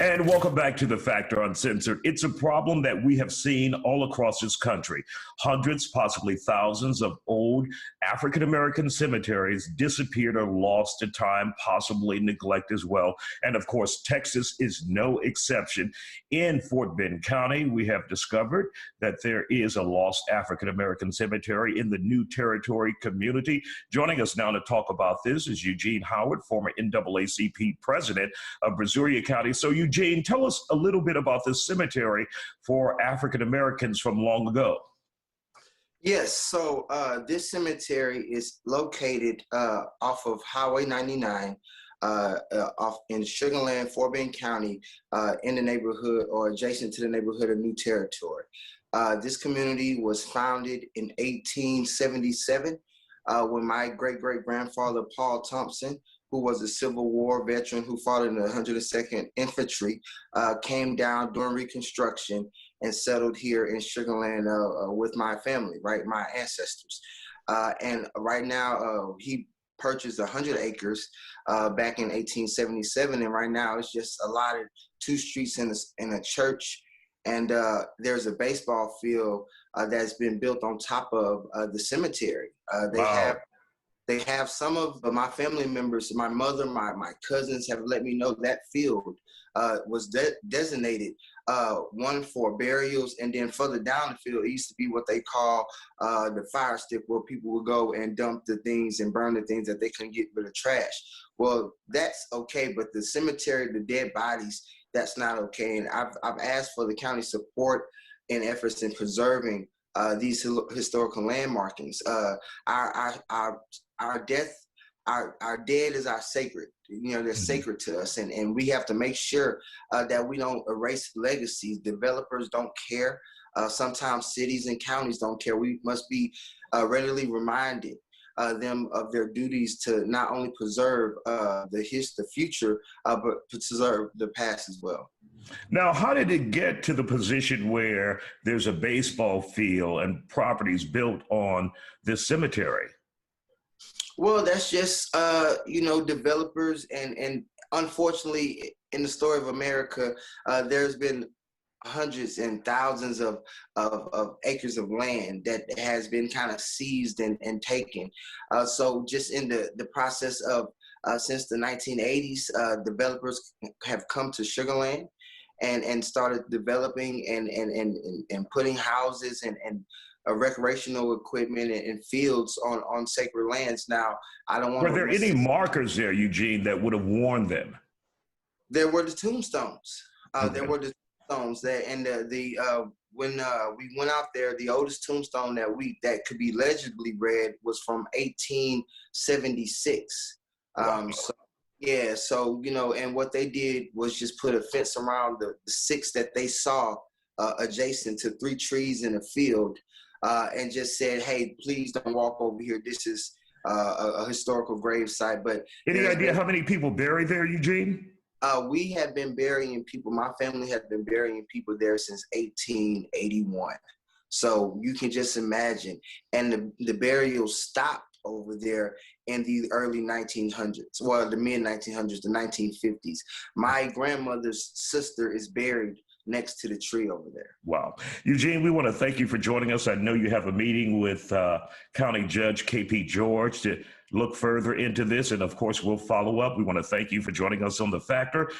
And welcome back to The Factor Uncensored. It's a problem that we have seen all across this country. Hundreds, possibly thousands of old African-American cemeteries disappeared or lost to time, possibly neglect as well. And of course, Texas is no exception. In Fort Bend County, we have discovered that there is a lost African-American cemetery in the New Territory community. Joining us now to talk about this is Eugene Howard, former NAACP president of Brazoria County. So Eugene, tell us a little bit about this cemetery for African Americans from long ago. Yes, so this cemetery is located off of Highway 99 off in Sugar Land, Fort Bend County, in the neighborhood or adjacent to the neighborhood of New Territory. This community was founded in 1877 when my great-great-grandfather, Paul Thompson, who was a Civil War veteran who fought in the 102nd Infantry, came down during Reconstruction and settled here in Sugar Land with my family, right, my ancestors. And right now, he purchased 100 acres back in 1877, and right now it's just allotted 2 streets in a church, and there's a baseball field that's been built on top of the cemetery. Wow. They have some of my family members, my mother, my cousins have let me know that field was designated one for burials, and then further down the field, it used to be what they call the fire stick, where people would go and dump the things and burn the things that they couldn't get rid of trash. Well, that's okay, but the cemetery, the dead bodies, that's not okay. And I've asked for the county support in efforts in preserving these historical landmarkings. Our dead is our sacred. You know, they're sacred to us, and we have to make sure that we don't erase legacies. Developers don't care. Sometimes cities and counties don't care. We must be readily reminded them of their duties to not only preserve the future, but preserve the past as well. Now, how did it get to the position where there's a baseball field and properties built on this cemetery? Well, that's just, developers, and unfortunately, in the story of America, there's been hundreds and thousands of acres of land that has been kind of seized and taken. So just in the process of, since the 1980s, developers have come to Sugar Land and started developing and putting houses and recreational equipment and fields on sacred lands. Now, I don't want to— Were there any markers there, Eugene, that would have warned them? There were the tombstones. Okay. There were the tombstones there, and when we went out there, the oldest tombstone that could be legibly read was from 1876. Wow. So and what they did was just put a fence around the 6 that they saw adjacent to 3 trees in a field. And just said, hey, please don't walk over here. This is a historical grave site. But any idea how many people buried there, Eugene? We have been burying people. My family has been burying people there since 1881. So you can just imagine. And the burials stopped over there in the early 1900s, well, the mid 1900s, the 1950s. My grandmother's sister is buried next to the tree over there. Wow. Eugene, we want to thank you for joining us. I know you have a meeting with County Judge KP George to look further into this. And of course, we'll follow up. We want to thank you for joining us on The Factor.